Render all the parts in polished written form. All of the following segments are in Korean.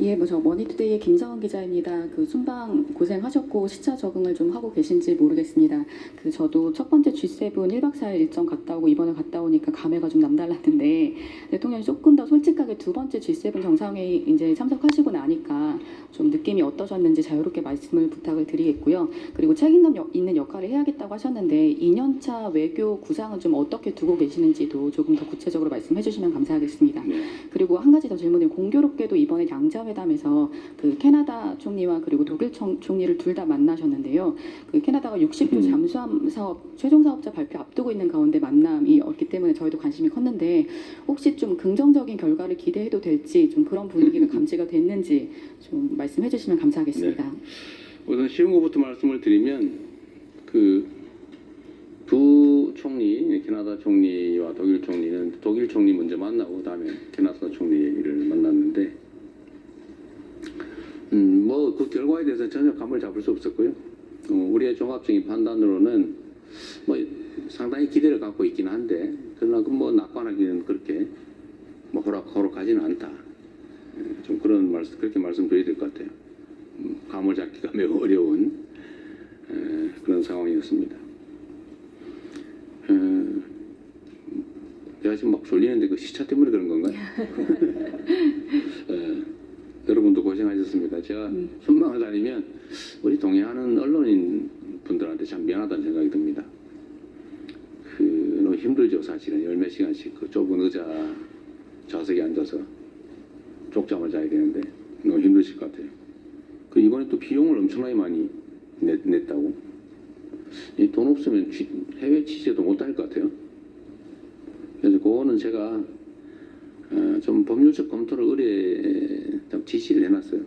예, 저 머니투데이의 김서은 기자입니다. 순방 고생하셨고 시차 적응을 좀 하고 계신지 모르겠습니다. 저도 첫 번째 G7 1박 4일 일정 갔다 오고 이번에 갔다 오니까 감회가 좀 남달랐는데 대통령이 조금 더 솔직하게 두 번째 G7 정상회의 이제 참석하시고 나니까 좀 느낌이 어떠셨는지 자유롭게 말씀을 부탁을 드리겠고요. 그리고 책임감 있는 역할을 해야겠다고 하셨는데 2년차 외교 구상은 좀 어떻게 두고 계시는지도 조금 더 구체적으로 말씀해 주시면 감사하겠습니다. 네. 그리고 한 가지 더 질문을 공교롭게도 이번에 양자회담에서 캐나다 총리와 그리고 독일 총리를 둘 다 만나셨는데요. 캐나다가 60조 잠수함 사업 최종 사업자 발표 앞두고 있는 가운데 만남이 없기 때문에 저희도 관심이 컸는데 혹시 좀 긍정적인 결과를 기대해도 될지 좀 그런 분위기가 감지가 됐는지 좀 말씀해 주시면 감사하겠습니다. 네. 우선 쉬운 것부터 말씀을 드리면 두 총리, 캐나다 총리와 독일 총리는 독일 총리 먼저 만나고 그다음에 캐나다 총리를 만났는데 그 결과에 대해서 전혀 감을 잡을 수 없었고요. 우리의 종합적인 판단으로는 상당히 기대를 갖고 있긴 한데 그러나 낙관하기는 그렇게 호락호락하지는 않다. 좀 그렇게 말씀드려야 될 것 같아요. 감을 잡기가 매우 어려운 그런 상황이었습니다. 제가 지금 막 졸리는데 그 시차 때문에 그런 건가요? 여러분도 고생하셨습니다. 제가 순방을 다니면 우리 동행하는 언론인 분들한테 참 미안하다는 생각이 듭니다. 너무 힘들죠, 사실은. 열 몇 시간씩 그 좁은 의자 좌석에 앉아서 쪽잠을 자야 되는데 너무 힘드실 것 같아요. 이번에 또 비용을 엄청나게 많이 냈다고. 돈 없으면 해외 취재도 못 할 것 같아요. 그래서 그거는 제가 좀 법률적 검토를 의뢰 좀 지시를 해놨어요.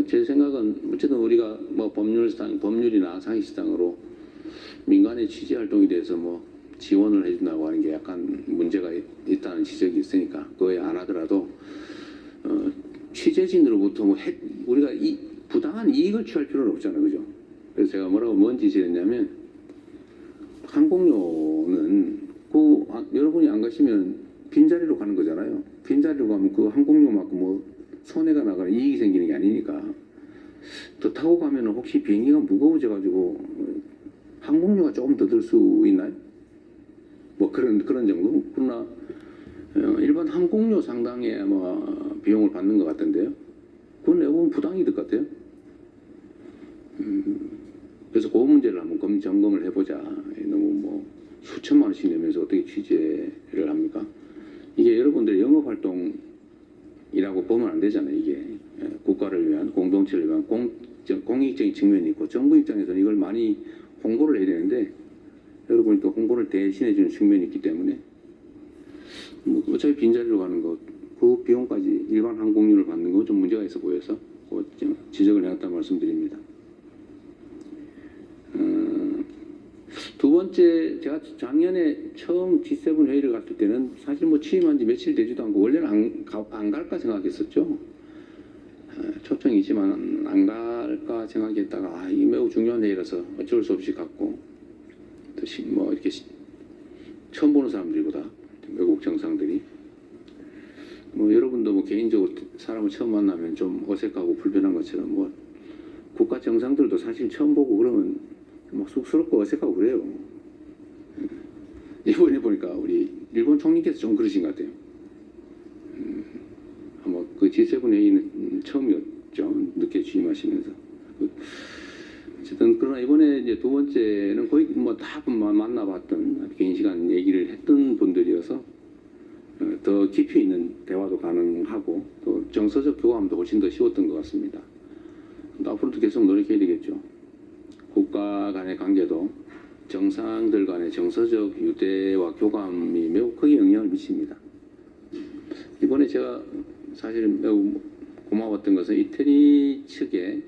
제 생각은 어쨌든 우리가 법률이나 상식상으로 민간의 취재 활동에 대해서 지원을 해준다고 하는 게 약간 문제가 있다는 지적이 있으니까 그거에 안 하더라도 취재진으로부터 우리가 부당한 이익을 취할 필요는 없잖아요, 그죠? 그래서 제가 뭔 지시를 했냐면 항공료는 여러분이 안 가시면 빈자리로 가는 거잖아요. 빈자리로 가면 그 항공료만큼 손해가 나거나 이익이 생기는 게 아니니까 더 타고 가면 혹시 비행기가 무거워져 가지고 항공료가 조금 더 들 수 있나요? 그런 정도? 그러나 일반 항공료 상당의 비용을 받는 것 같던데요. 그건 내보면 부당이 될 것 같아요. 그래서 그 문제를 한번 점검을 해보자. 너무 수천만 원씩 내면서 어떻게 취재를 합니까? 이게 여러분들 영업활동이라고 보면 안 되잖아요. 이게 국가를 위한, 공동체를 위한 공익적인 측면이 있고 정부 입장에서는 이걸 많이 홍보를 해야 되는데 여러분이 또 홍보를 대신해 주는 측면이 있기 때문에 어차피 빈자리로 가는 그 비용까지 일반 항공료를 받는 건 좀 문제가 있어 보여서 지적을 해놨다는 말씀드립니다. 두 번째, 제가 작년에 처음 G7 회의를 갔을 때는 사실 취임한 지 며칠 되지도 않고 원래는 안 갈까 생각했었죠. 초청이 있지만 안 갈까 생각했다가 이게 매우 중요한 회의라서 어쩔 수 없이 갔고 또 이렇게 처음 보는 사람들이고 다 외국 정상들이 여러분도 개인적으로 사람을 처음 만나면 좀 어색하고 불편한 것처럼 국가 정상들도 사실 처음 보고 그러면 쑥스럽고 어색하고 그래요. 이번에 보니까 우리 일본 총리께서 좀 그러신 것 같아요. 아마 G7 회의는 처음이었죠. 늦게 취임하시면서. 어쨌든 그러나 이번에 이제 두 번째는 거의 다 만나봤던 개인 시간 얘기를 했던 분들이어서 더 깊이 있는 대화도 가능하고 또 정서적 교감도 훨씬 더 쉬웠던 것 같습니다. 앞으로도 계속 노력해야 되겠죠. 국가 간의 관계도 정상들 간의 정서적 유대와 교감이 매우 크게 영향을 미칩니다. 이번에 제가 사실 매우 고마웠던 것은 이태리 측의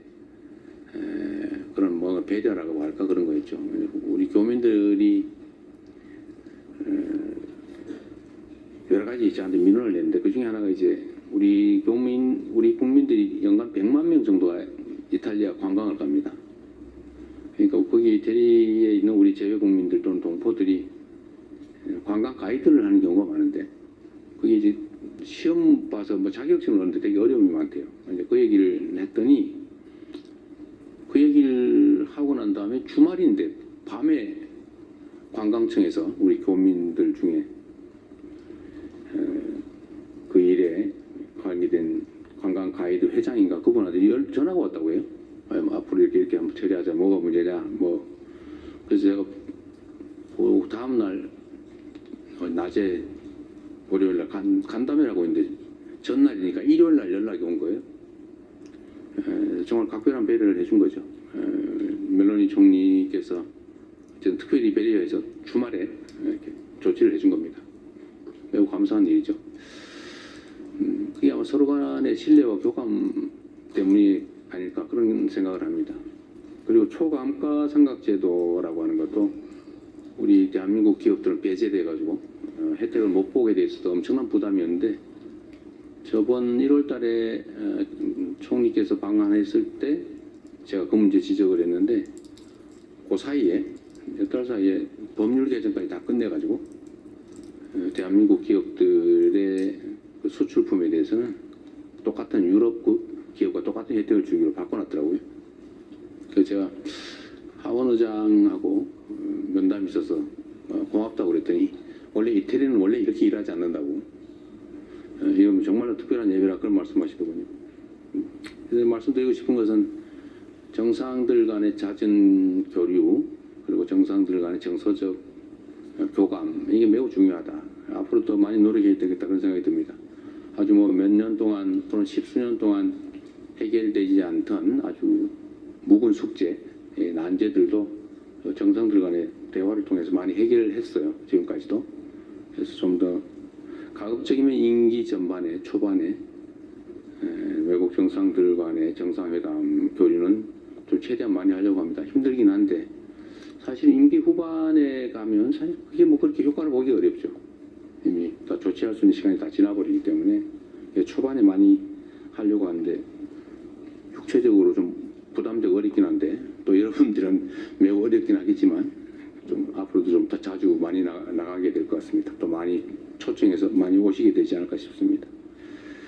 그런 배려라고 할까 그런 거였죠. 우리 교민들이 여러 가지 저한테 민원을 냈는데 그 중에 하나가 이제 우리 국민들이 연간 100만 명 정도가 이탈리아 관광을 갑니다. 그러니까 거기 이태리에 있는 우리 재외 국민들 또는 동포들이 관광 가이드를 하는 경우가 많은데 그게 이제 시험 봐서 뭐 자격증을 얻는데 되게 어려움이 많대요. 이제 그 얘기를 했더니 그 얘기를 하고 난 다음에 주말인데 밤에 관광청에서 우리 교민들 중에 그 일에 관계된 관광 가이드 회장인가 그분한테 전화가 왔다고 해요. 뭐 앞으로 이렇게 한번 처리하자. 뭐가 문제냐. 뭐 그래서 제가 그 다음 날 낮에 월요일 날 간담회라고 했는데 전날이니까 일요일 날 연락이 온 거예요. 정말 각별한 배려를 해준 거죠. 멜로니 총리께서 특별히 배려해서 주말에 이렇게 조치를 해준 겁니다. 매우 감사한 일이죠. 그게 아마 서로 간의 신뢰와 교감 때문이 아닐까 그런 생각을 합니다. 그리고 초감가상각제도라고 하는 것도 우리 대한민국 기업들은 배제돼 가지고 혜택을 못 보게 돼 있어서 엄청난 부담이었는데 저번 1월 달에 총리께서 방한했을 때 제가 그 문제 지적을 했는데 그 사이에 몇 달 사이에 법률 개정까지 다 끝내가지고 대한민국 기업들의 그 수출품에 대해서는 똑같은 유럽 기업과 똑같은 혜택을 주기로 바꿔놨더라고요. 그래서 제가 하원 의장하고 면담이 있어서 고맙다고 그랬더니 원래 이태리는 원래 이렇게 일하지 않는다고 이건 정말로 특별한 예배라 그런 말씀하시더군요. 그래서 말씀드리고 싶은 것은 정상들 간의 잦은 교류 그리고 정상들 간의 정서적 교감 이게 매우 중요하다. 앞으로 더 많이 노력해야 되겠다 그런 생각이 듭니다. 아주 뭐 몇 년 동안 또는 십수년 동안 해결되지 않던 아주 묵은 숙제, 난제들도 정상들 간의 대화를 통해서 많이 해결을 했어요. 지금까지도. 그래서 좀 더 가급적이면 임기 전반에 초반에 외국 정상들 간의 정상회담 교류는 좀 최대한 많이 하려고 합니다. 힘들긴 한데 사실 임기 후반에 가면 사실 그게 뭐 그렇게 효과를 보기 어렵죠. 이미 다 조치할 수 있는 시간이 다 지나버리기 때문에 초반에 많이 하려고 하는데 육체적으로 좀 부담되고 어렵긴 한데 또 여러분들은 매우 어렵긴 하겠지만 좀 앞으로도 좀 더 자주 많이 나가게 될 것 같습니다. 또 많이 초청해서 많이 오시게 되지 않을까 싶습니다.